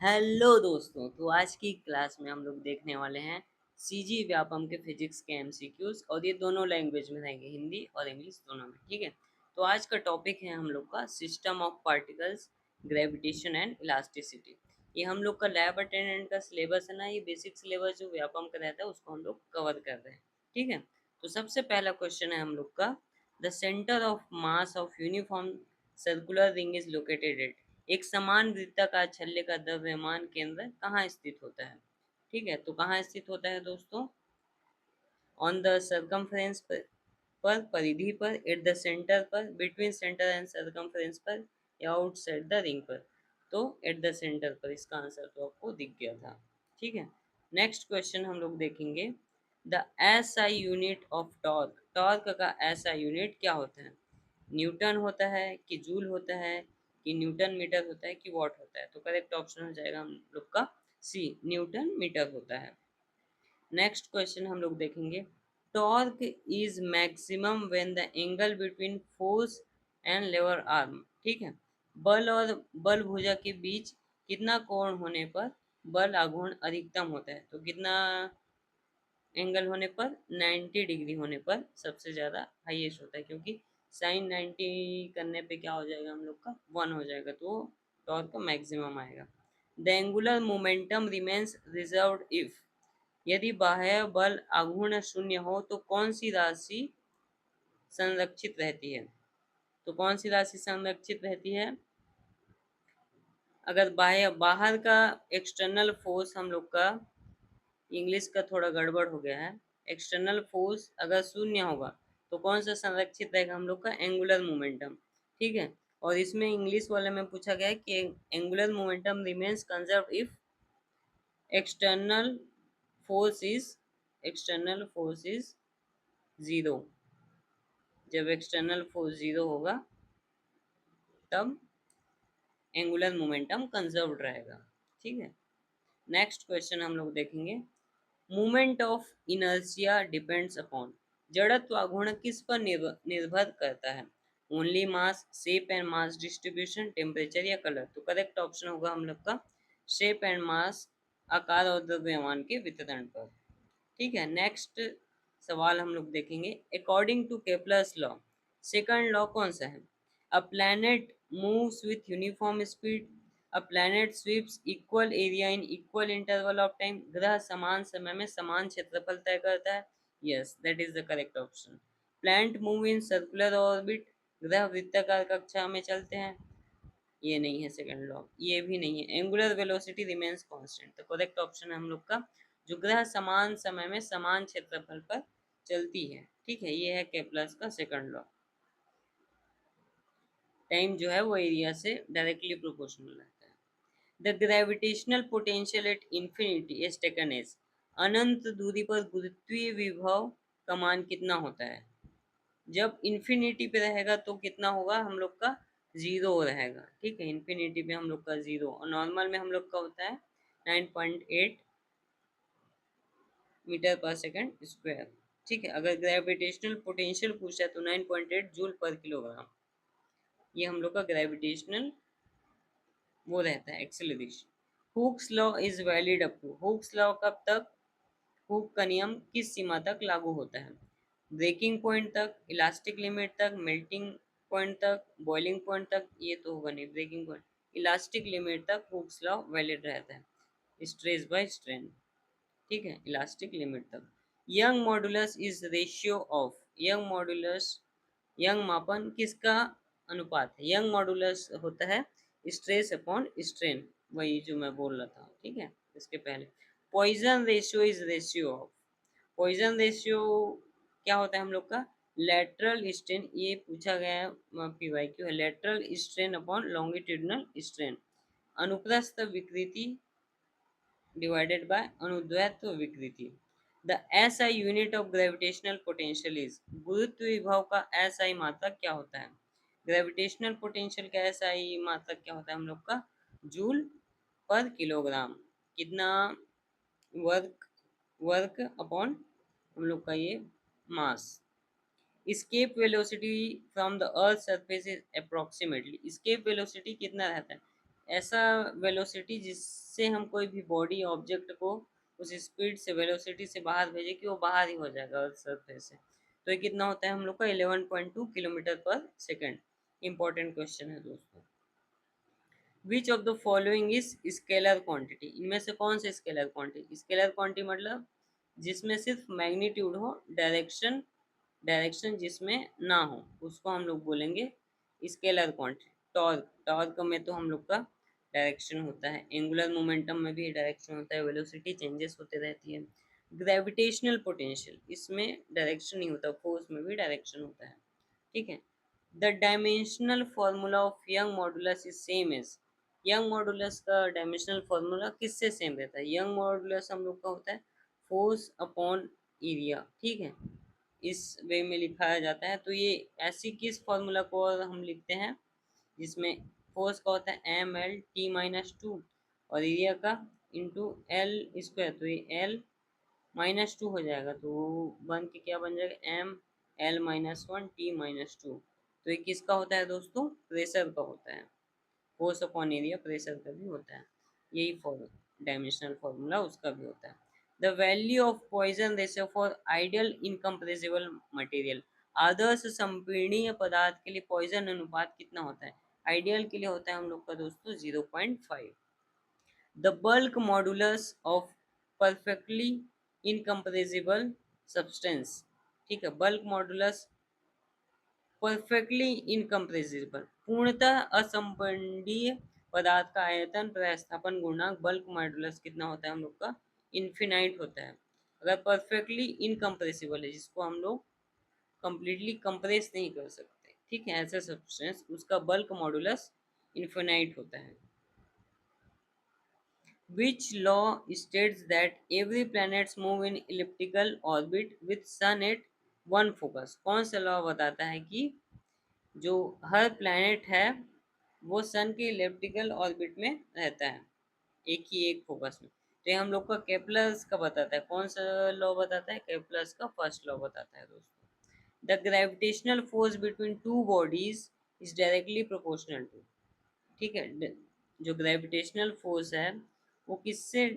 Hello दोस्तों, तो आज की क्लास में हम लोग देखने वाले हैं सीजी व्यापम के फिजिक्स के एमसीक्यूज और ये दोनों लैंग्वेज में रहेंगे, हिंदी और इंग्लिश दोनों में। ठीक है, तो आज का टॉपिक है हम लोग का system of particles, gravitation and elasticity. ये हम लोग का लैब अटेंडेंट का सिलेबस है ना, ये बेसिक सिलेबस जो व्यापम का रहता है उसको हम लोग कवर कर रहे हैं। ठीक है, तो सबसे पहला क्वेश्चन है हम लोग का, the centre of mass of uniform circular ring is located. एक समान वृत्ताकार छल्ले का द्रव्यमान केंद्र कहाँ स्थित होता है? ठीक है, तो कहाँ स्थित होता है दोस्तों? ऑन द सर्कमफ्रेंस पर परिधि पर, एट द सेंटर पर, बिटवीन सेंटर एंड सर्कमफ्रेंस पर, या आउटसाइड द रिंग पर। तो एट द सेंटर पर, इसका आंसर तो आपको दिख गया था। ठीक है, नेक्स्ट क्वेश्चन हम लोग देखेंगे, the SI unit of torque. Torque का एसआई यूनिट क्या होता है? न्यूटन होता है कि जूल होता है कि न्यूटन मीटर होता है कि वॉट होता है? तो करेक्ट ऑप्शन हो जाएगा हम लोग का सी, न्यूटन मीटर होता है। नेक्स्ट क्वेश्चन हम लोग देखेंगे, torque is maximum when the angle between force and lever arm. ठीक है, बल और बल भुजा के बीच कितना कोण होने पर बल आघूर्ण अधिकतम होता है? तो कितना एंगल होने पर? 90 डिग्री होने पर सबसे ज़्यादा हाईएस्ट होता है, क्योंकि साइन 90 करने पे क्या हो जाएगा हम लोग का? 1 हो जाएगा, तो टॉर्क का मैक्सिमम आएगा। The angular momentum remains reserved if. यदि बाह्य बल आघूर्ण शून्य हो तो कौन सी राशि संरक्षित रहती है? तो कौन सी राशि संरक्षित रहती है? अगर बाहर का एक्सटर्नल फोर्स हम लोग का, इंग्लिश का थोड़ा गड़बड़ हो गया है, एक्सटर्नल फोर्स अगर शून्य होगा तो कौन सा संरक्षित रहेगा हम लोग का? Angular momentum. ठीक है, और इसमें इंग्लिश वाले में पूछा गया है कि angular momentum remains conserve if external force is external force is zero. जब एक्सटर्नल फोर्स जीरो होगा तब एंगुलर मोमेंटम कंजर्व रहेगा। ठीक है, नेक्स्ट क्वेश्चन हम लोग देखेंगे, movement of inertia depends upon. जड़त्व आघूर्ण किस पर निर्भर करता है? Only mass, shape and mass distribution, temperature या कलर? तो करेक्ट ऑप्शन होगा हम लोग का शेप एंड मास, आकार और द्रव्यमान के वितरण पर। ठीक है, नेक्स्ट सवाल हम लोग देखेंगे, according to Kepler's law, second law कौन सा है? A planet moves with uniform speed, a planet sweeps equal area in equal interval of time. ग्रह समान समय में समान क्षेत्रफल तय करता है। Yes, that is the correct option. Planet move in circular orbit, ग्रह वृत्ताकार कक्षा में चलते हैं। ये नहीं है सेकंड लॉ, ये भी नहीं है। एंगुलर वेलोसिटी रिमेन्स कांस्टेंट, तो करेक्ट ऑप्शन है हम लोग का जो ग्रह समान समय में समान क्षेत्रफल पर चलती है। ठीक है, ये है केपलर्स का सेकंड लॉ। टाइम जो है वो एरिया से डायरेक्टली प्रोपोर्शनल रहता है। The gravitational potential at infinity is taken as. अनंत दूरी पर गुरुत्वीय विभव का मान कितना होता है? जब इन्फिनिटी पे रहेगा तो कितना होगा हम लोग का? जीरो रहेगा। ठीक है, इन्फिनिटी पे हम लोग का जीरो, और नॉर्मल में हम लोग का होता है 9.8 मीटर पर सेकंड स्क्वायर। ठीक है, अगर ग्रेविटेशनल पोटेंशियल पूछा है तो 9.8 जूल पर किलोग्राम। ये हम लोग का ग्रेविटेशनल वो रहता है, acceleration. Hooke's law is valid up to. Hooke's law कब तक, हुक का नियम किस सीमा तक लागू होता है? ब्रेकिंग पॉइंट तक, इलास्टिक लिमिट तक, मेल्टिंग पॉइंट तक, बॉइलिंग पॉइंट तक? ये तो होगा नहीं, ब्रेकिंग पॉइंट, इलास्टिक लिमिट तक हुक्स लॉ वैलिड रहता है, स्ट्रेस बाय स्ट्रेन। ठीक है, इलास्टिक लिमिट तक। Young modulus is ratio of. Young modulus, young मापन किसका अनुपात है? यंग मॉडुलस होता है स्ट्रेस अपॉन स्ट्रेन, वही जो मैं बोल रहा था। ठीक है, इसके पहले Poisson ratio is ratio of. Poisson ratio क्या होता है हम लोग का? लेटरल स्ट्रेन, ये पूछा गया है पीवाईक्यू है, lateral strain upon longitudinal strain. अनुप्रस्थ विकृति डिवाइडेड बाय अनुदैर्ध्य विकृति। The SI unit of gravitational potential is. गुरुत्व विभव का एसआई मात्रक क्या होता है? ग्रेविटेशनल पोटेंशियल का एसआई मात्रक क्या होता है हम लोग का? जूल पर किलोग्राम। कितना? वर्क, वर्क अपॉन हम लोग का ये मास। escape velocity from the earth surface is approximately, escape velocity कितना रहता है? ऐसा वेलोसिटी जिससे हम कोई भी बॉडी ऑब्जेक्ट को उस स्पीड से वेलोसिटी से बाहर भेजे कि वो बाहर ही हो जाएगा अर्थ सरफेस से। तो ये कितना होता है हम लोग का 11.2 किलोमीटर पर सेकेंड। इंपॉर्टेंट क्वेश्चन है दोस्तों। Which of the following is scalar quantity, इनमें से कौन सा स्केलर क्वांटिटी? स्केलर क्वांटिटी मतलब जिसमें सिर्फ मैग्नीट्यूड हो, डायरेक्शन डायरेक्शन जिसमें ना हो, उसको हम लोग बोलेंगे स्केलर क्वांटिटी। टॉर्क, टॉर्क में तो हम लोग का डायरेक्शन होता है, एंगुलर मोमेंटम में भी डायरेक्शन होता है, वेलोसिटी चेंजेस होते रहती है। ग्रेविटेशनल पोटेंशियल, इसमें डायरेक्शन नहीं होता, फोर्स में भी डायरेक्शन होता है, ठीक है। The dimensional formula of Young modulus is same as, Young modulus का डायमेंशनल फार्मूला किससे सेम रहता है? यंग मॉडुलस हम लोग का होता है फोर्स अपॉन एरिया, ठीक है, इस वे में लिखाया जाता है। तो ये ऐसी किस फार्मूला को और हम लिखते हैं जिसमें फोर्स का होता है mL t-2 और एरिया का इंटू एल स्क्वायर, तो ये L-2 हो जाएगा, तो बन के क्या बन जाएगा mL-1 t-2। तो ये किसका होता है दोस्तों? प्रेशर का होता है, फोर्स अपॉन एरिया प्रेशर का भी होता है, यही डायमेंशनल फॉर्मूला उसका भी होता है। The value of Poisson ratio for ideal incompressible material, आदर्श संपीड़नीय पदार्थ के लिए पॉइजन अनुपात कितना होता है? आइडियल के लिए होता है हम लोग का दोस्तों 0.5। The bulk modulus of perfectly incompressible substance, ठीक है, बल्क मॉडुलस परफेक्टली इनकम्प्रेसिबल, पूर्णतः असंपीड्य पदार्थ का आयतन प्रतिस्थापन गुणांक बल्क मॉडुलस कितना होता है हम लोग का? इन्फिनाइट होता है। अगर परफेक्टली इनकम्प्रेसिबल है, जिसको हम लोग कंप्लीटली कंप्रेस नहीं कर सकते, ठीक है, ऐसा सब्सटेंस, उसका बल्क मॉडुलस इन्फिनाइट होता है। Which law states that every planets move in elliptical orbit with sun at one focus? कौन सा लॉ बताता है कि जो हर प्लैनेट है वो सन के इलेप्टिकल ऑर्बिट में रहता है, एक ही एक फोकस में? तो ये हम लोग का केपलर्स का बताता है। कौन सा लॉ बताता है? केपलर्स का फर्स्ट लॉ बताता है दोस्तों। The gravitational force between two bodies is directly proportional to, ठीक है, जो ग्रेविटेशनल फोर्स है वो किससे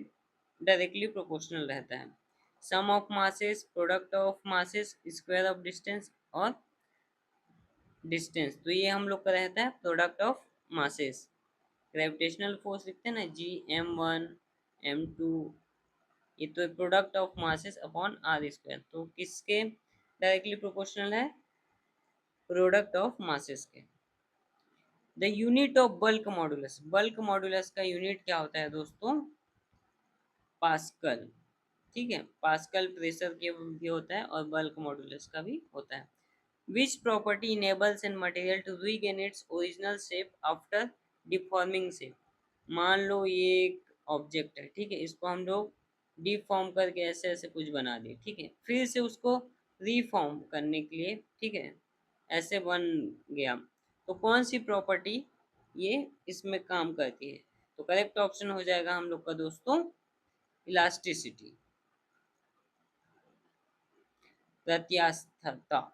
डायरेक्टली प्रोपोर्शनल रहता है? Sum of masses, product of masses, square of distance और डिस्टेंस। तो ये हम लोग का रहता है product of masses. Gravitational force लिखते हैं ना G(m)(1), m2, ये तो product of masses upon R square, तो किसके डायरेक्टली प्रोपोर्शनल है? प्रोडक्ट ऑफ मासेस के। The unit of bulk modulus, bulk modulus का यूनिट क्या होता है दोस्तों? पास्कल, ठीक है, पास्कल प्रेशर के भी होता है और बल्क मॉडुलस का भी होता है। Which property enables an material to regain its original shape after deforming shape? मान लो ये एक ऑब्जेक्ट है, ठीक है, इसको हम लोग डिफॉर्म करके ऐसे ऐसे कुछ बना दिए, ठीक है, फिर से उसको रिफॉर्म करने के लिए, ठीक है, ऐसे बन गया, तो कौन सी प्रॉपर्टी ये इसमें काम करती है? तो करेक्ट ऑप्शन हो जाएगा हम लोग का दोस्तों इलास्टिसिटी, प्रत्यास्थता।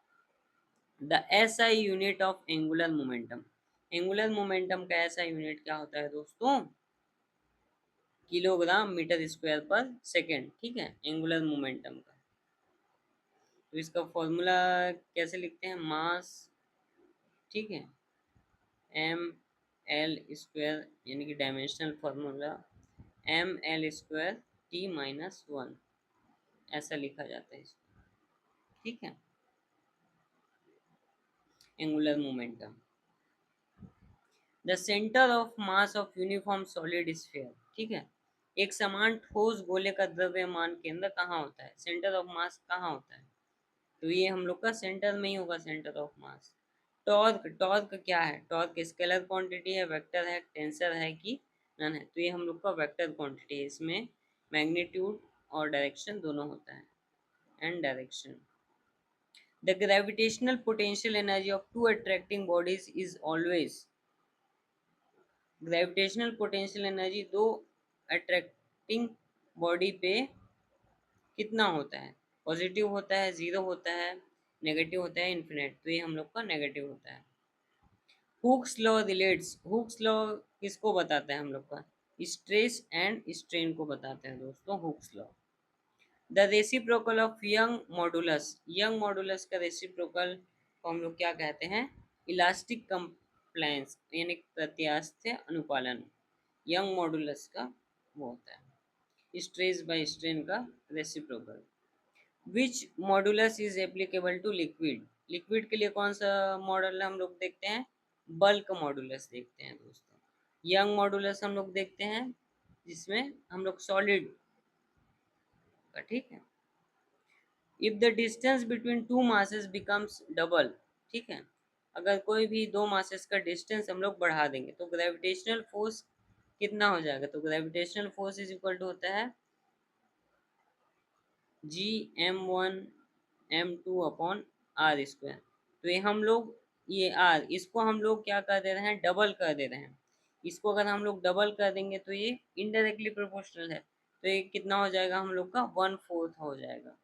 The SI unit of angular momentum, angular momentum का ऐसा यूनिट क्या होता है दोस्तों? Kilogram metre square per second, ठीक है, एंगुलर मोमेंटम का। तो इसका फॉर्मूला कैसे लिखते हैं? मास, ठीक है, एम एल स्क्वायर, यानी कि डायमेंशनल फार्मूला mL²T-1, ऐसा लिखा जाता है इसको, ठीक है, angular momentum. The centre of mass of uniform solid sphere, ठीक है, एक समान ठोस गोले का द्रव्यमान केंद्र कहाँ होता है? सेंटर ऑफ मास कहाँ होता है? तो ये हम लोग का सेंटर में ही होगा, centre of mass. Torque, torque क्या है? टॉर्क स्केलर क्वांटिटी है, वेक्टर है, टेंसर है कि नन है? तो ये हम लोग का वेक्टर क्वांटिटी है, इसमें मैग्नीट्यूड और डायरेक्शन दोनों होता है, and direction. The gravitational potential energy of two attracting bodies is always, gravitational potential energy दो अट्रैक्टिंग बॉडी पे कितना होता है? पॉजिटिव होता है, जीरो होता है, नेगेटिव होता है, इन्फिनिट। तो ये हम लोग का नेगेटिव होता है। Hooke's law relates, Hooke's law किसको बताता है हम लोग का, स्ट्रेस एंड स्ट्रेन को बताते हैं दोस्तों, Hooke's law. The reciprocal of Young modulus का रेसिप्रोकल को हम लोग क्या कहते हैं, इलास्टिक कंप्लायंस यानी प्रत्यास्थ्य अनुपालन, यंग मॉडुलस का वो होता है, स्ट्रेस बाय स्ट्रेन का reciprocal. Which modulus is applicable to liquid, liquid के लिए कौन सा मॉडल हम लोग देखते हैं, बल्क मॉडुलस देखते हैं दोस्तों। यंग मॉडुलस हम लोग देखते हैं जिसमें हम लोग सॉलिड का, ठीक है। If the distance between two masses becomes double, ठीक है, अगर कोई भी दो मासेस का डिस्टेंस हम लोग बढ़ा देंगे तो ग्रेविटेशनल फोर्स कितना हो जाएगा, तो gravitational force is equal to होता है G m1 m2 upon r square. तो ये हम लोग, ये r इसको हम लोग क्या कर दे रहे हैं, डबल कर दे रहे हैं। इसको अगर हम लोग डबल कर देंगे तो ये इनडायरेक्टली प्रोपोर्शनल है, तो ये कितना हो जाएगा हम लोग का, 1/4 हो जाएगा।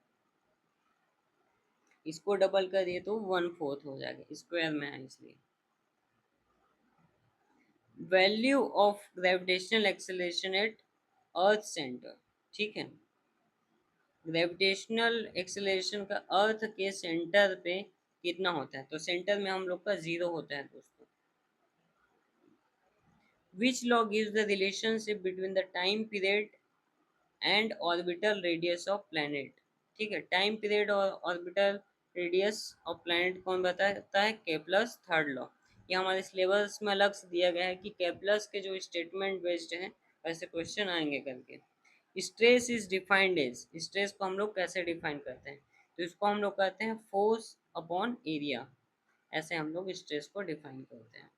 इसको डबल करिए तो 1/4 हो जाएगा, स्क्वायर में है इसलिए। Value of gravitational acceleration at earth centre, ठीक है, ग्रेविटेशनल एक्सेलरेशन का अर्थ के सेंटर पे कितना होता है, तो सेंटर में हम लोग का 0 होता है दोस्तों। Which law gives the relationship between the time period and orbital radius of planet, ठीक है, टाइम पीरियड और ऑर्बिटल रेडियस ऑफ प्लैनेट कौन बताता है, केप्लर्स थर्ड लॉ। ये हमारे सिलेबस में अलग से दिया गया है कि केप्लर्स के जो स्टेटमेंट बेस्ड हैं ऐसे क्वेश्चन आएंगे करके। Stress is defined as, stress को हम लोग कैसे डिफाइन करते हैं, तो इसको हम लोग कहते हैं फोर्स अपॉन एरिया, ऐसे हम लोग स्ट्रेस को डिफाइन करते हैं।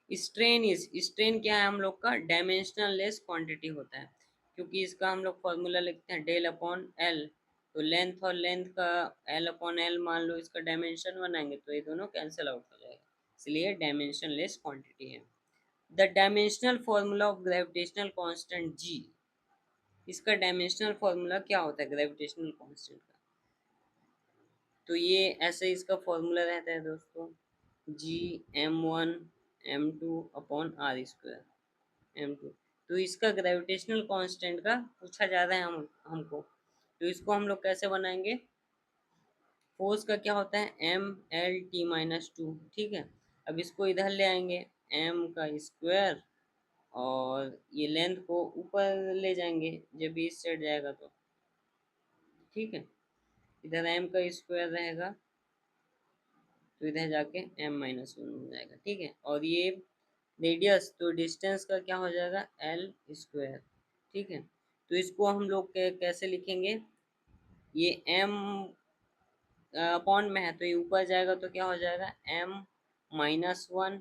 स्ट्रेन क्या है हम लोग का, डायमेंशनल लेस क्वांटिटी होता है, क्योंकि इसका हम लोग फॉर्मूला लिखते हैं डेल अपॉन एल। तो लेंथ और लेंथ का एल अपॉन एल मान लो इसका डायमेंशन बनाएंगे तो ये दोनों कैंसिल आउट हो जाएगा, इसलिए डायमेंशन लेस क्वांटिटी है। The dimensional formula of gravitational constant जी, इसका डायमेंशनल फॉर्मूला क्या होता है ग्रेविटेशनल कांस्टेंट का, तो ये ऐसे इसका फॉर्मूला रहता है दोस्तों, G m1 m2 upon r square m2। तो इसका ग्रेविटेशनल कांस्टेंट का पूछा जा रहा है हमको, तो इसको हम लोग कैसे बनाएंगे, फोर्स का क्या होता है m l t - 2, ठीक है। अब इसको इधर ले आएंगे, m का स्क्वायर और ये लेंथ को ऊपर ले जाएंगे जब भी इस साइड जाएगा तो, ठीक है, इधर m का स्क्वायर रहेगा तो इधर जाके m-1 हो जाएगा, ठीक है। और ये रेडियस, तो डिस्टेंस का क्या हो जाएगा एल स्क्वायर, ठीक है। तो इसको हम लोग कैसे लिखेंगे, ये m अपॉन में है तो ये ऊपर जाएगा तो क्या हो जाएगा m-1,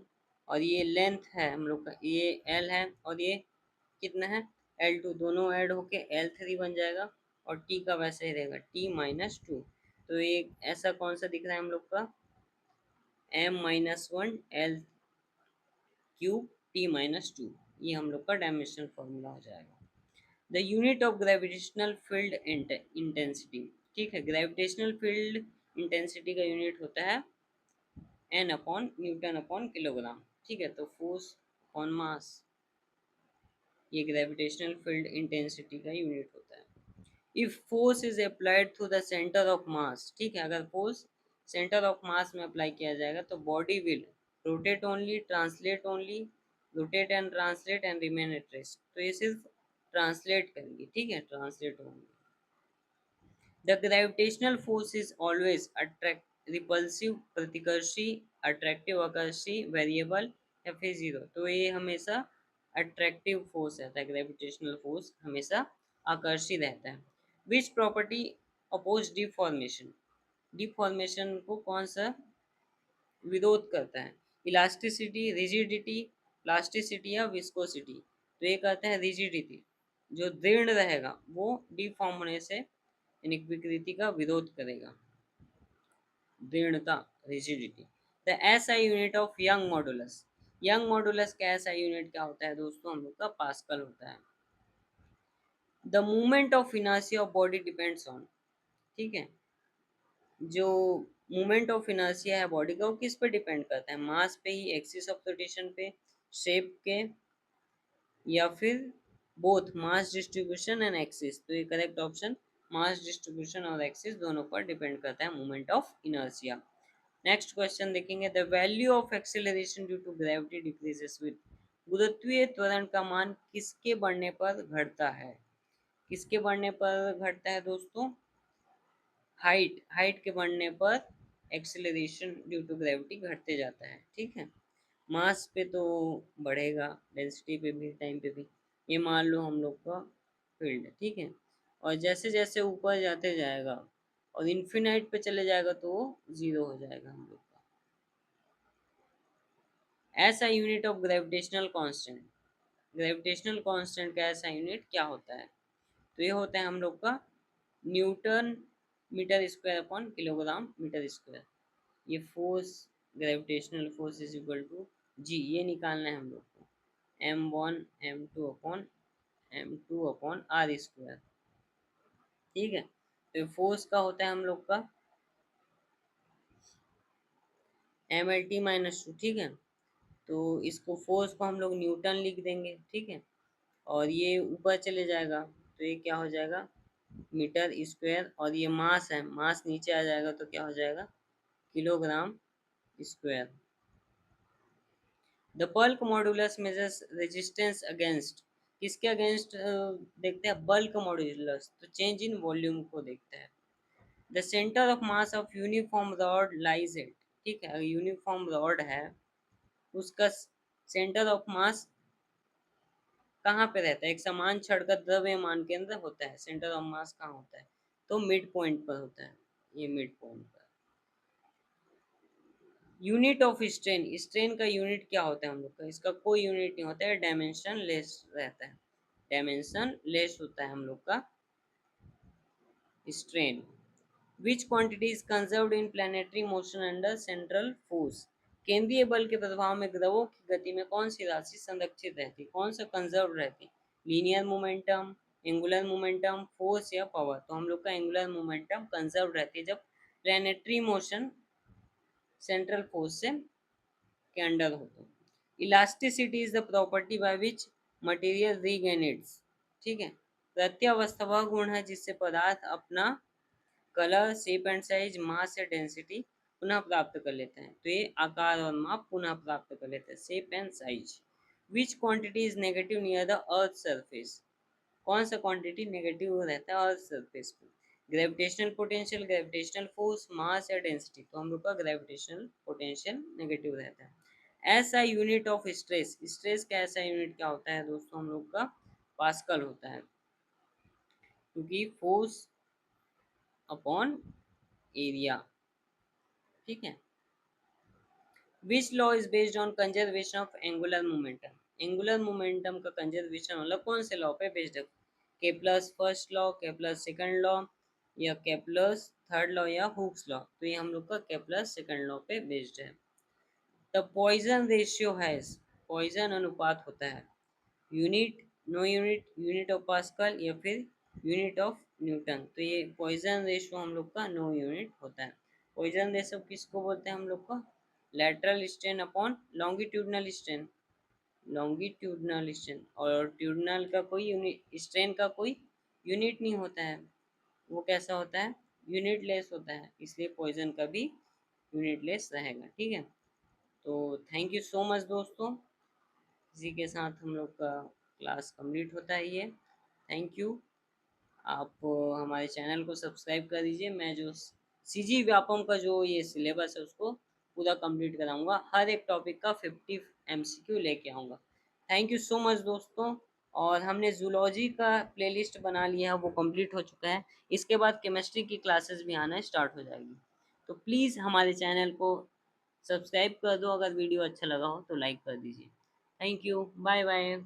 और ये लेंथ है हम लोग का, ये l है और ये कितना है l2, दोनों ऐड होके l3 बन जाएगा, और t का वैसे ही रहेगा t-2। तो ये ऐसा कौन सा दिख रहा है हम लोग का m-1 l³ t-2, ये हम लोग का डायमेंशनल फॉर्मूला हो जाएगा। The unit of gravitational field intensity, ठीक है, ग्रेविटेशनल फील्ड इंटेंसिटी का यूनिट होता है n upon Newton upon kilogram, ठीक है। तो फोर्स अपॉन मास, ये ग्रेविटेशनल फील्ड इंटेंसिटी का यूनिट होता है। If force is applied through the centre of mass, ठीक है, अगर फोर्स सेंटर ऑफ मास में अप्लाई किया जाएगा तो body will rotate only, translate only, rotate and translate and remain at rest, तो ये सिर्फ ट्रांसलेट करेंगे, ठीक है, translate only. The gravitational force is always attract, repulsive, प्रतिकर्षी, अट्रैक्टिव, आकर्षी, वेरिएबल या फिर जीरो, तो ये हमेशा अट्रैक्टिव फोर्स रहता है, ग्रेविटेशनल फोर्स हमेशा आकर्षी रहता है। Which property oppose deformation, deformation को कौन सा विरोध करता है, इलास्टिसिटी, रिजिडिटी, प्लास्टिसिटी या विस्कोसिटी, तो ये कहते हैं रिजिडिटी, जो दृढ़ रहेगा वो डिफॉर्म होने से यानी विकृति का विरोध करेगा, दृढ़ता, rigidity. The SI unit of Young modulus, young modulus का एसआई यूनिट क्या होता है दोस्तों, हम लोग का पास्कल होता है। The movement of inertia of body depends on, ठीक है, जो मूवमेंट ऑफ इनर्शिया है बॉडी का, वो किस पे डिपेंड करता है, मास पे ही, एक्सिस ऑफ रोटेशन पे, शेप के, या फिर both mass distribution and axis. तो ये करेक्ट ऑप्शन मास डिस्ट्रीब्यूशन और एक्सिस दोनों पर डिपेंड करता है movement of inertia. Next question देखेंगे, the value of acceleration due to gravity decreases with, गुरुत्वीय त्वरण का मान किसके बढ़ने पर घटता है, किसके बढ़ने पर घटता है दोस्तों, हाइट, हाइट के बढ़ने पर एक्सेलरेशन ड्यू टू ग्रेविटी घटते जाता है, ठीक है। मास पे तो बढ़ेगा, डेंसिटी पे भी, टाइम पे भी, ये मान लो हम लोग का फील्ड है, ठीक है। और जैसे जैसे ऊपर जाते जाएगा और इन्फिनाइट पे चले जाएगा तो वो जीरो हो जाएगा हम लोग का। ऐसा unit of gravitational constant, gravitational constant का ऐसा यूनिट क्या होता है, तो ये होता है हम लोग का newton metre square upon kilogram metre square. ये force, gravitational force is equal to G, ये निकालना है हम लोग को, m1 m2 upon R square, ठीक है। तो फोर्स का होता है हम लोग का mlt-2, ठीक है। तो इसको फोर्स को हम लोग न्यूटन लिख देंगे, ठीक है। और ये ऊपर चले जाएगा तो ये क्या हो जाएगा मीटर स्क्वायर, और ये मास है, मास नीचे आ जाएगा तो क्या हो जाएगा kilogram square. The bulk modulus measures resistance against, किसके अगेंस्ट देखते हैं, बल्क मॉड्यूलस तो चेंज इन वॉल्यूम को देखता है। The centre of mass of uniform rod lies at, ठीक है, यूनिफॉर्म रॉड है उसका सेंटर ऑफ मास कहाँ पे रहता है, एक समान छड़ का द्रव्यमान के अंदर होता है, सेंटर ऑफ मास कहाँ होता है, तो मिड पॉइंट पर होता है, ये मिड पॉइंट पर। यूनिट ऑफ स्ट्रेन, स्ट्रेन का यूनिट क्या होता है हम लोग का, इसका कोई यूनिट नहीं होता है, डायमेंशन लेस रहता है, डायमेंशन लेस होता है हम लोग का strain. Which quantity is conserved in planetary motion under central force, केंद्रीय बल के प्रभाव में ग्रहों की गति में कौन सी राशि संरक्षित रहती है, कौन सा कंजर्व रहती है, linear momentum, angular momentum, force या पावर। तो हम लोग का एंगुलर मोमेंटम कंजर्व रहती है जब प्लैनेटरी मोशन सेंट्रल फोर्स से के अंडर हो तो। Elasticity is the property by which material regain, ठीक है। प्रत्यावस्था वह गुण है जिससे पदार्थ अपना कलर, शेप एंड साइज, मास या डेंसिटी पुनः प्राप्त कर लेते हैं, तो ये आकार और माप पुनः प्राप्त कर लेते हैं, shape and size. Which quantity is negative near the earth surface, कौन सा क्वांटिटी नेगेटिव रहता है अर्थ सरफेस पे, ग्रेविटेशनल पोटेंशियल, ग्रेविटेशनल फोर्स, मास या डेंसिटी। तो हम लोग का ग्रेविटेशनल पोटेंशियल नेगेटिव रहता है। ऐसा यूनिट ऑफ स्ट्रेस, स्ट्रेस का ऐसा यूनिट क्या होता है दोस्तों, हम लोग का पास्कल होता है, क्योंकि फोर्स अपॉन एरिया, ठीक है। Which law is based on conservation of angular momentum, angular momentum का कंजर्वेशन मतलब कौन से लॉ पे बेस्ड है, Kepler's first law, Kepler's second law, या केप्लर्स थर्ड लॉ, या हुक्स लॉ। तो ये हम लोग का केप्लर्स सेकंड लॉ पे बेस्ड है। The Poisson ratio has, Poisson अनुपात होता है, unit, no unit, unit of pascal, या फिर यूनिट ऑफ न्यूटन। तो ये पॉइजन रेशियो हम लोग का नो यूनिट होता है। पॉइजन रेशियो किसको बोलते हैं हम लोग का, lateral strain upon longitudinal strain, longitudinal strain, और ट्यूडनल का कोई यूनिट, स्ट्रेन का कोई यूनिट नहीं होता है, वो कैसा होता है यूनिट लेस होता है, इसलिए पॉइजन का भी यूनिट लेस रहेगा, ठीक है। तो थैंक यू सो मच दोस्तों, इसी के साथ हम लोग का क्लास कंप्लीट होता है ये, थैंक यू। आप हमारे चैनल को सब्सक्राइब कर दीजिए, मैं जो सीजी व्यापम का जो ये सिलेबस है उसको पूरा कंप्लीट कराऊंगा, हर एक टॉपिक का 50 एमसीक्यू लेके आऊँगा। थैंक यू सो मच दोस्तों। और हमने जूलॉजी का प्लेलिस्ट बना लिया है, वो कंप्लीट हो चुका है, इसके बाद केमिस्ट्री की क्लासेस भी आना स्टार्ट हो जाएगी। तो प्लीज़ हमारे चैनल को सब्सक्राइब कर दो, अगर वीडियो अच्छा लगा हो तो लाइक कर दीजिए। Thank you, bye bye.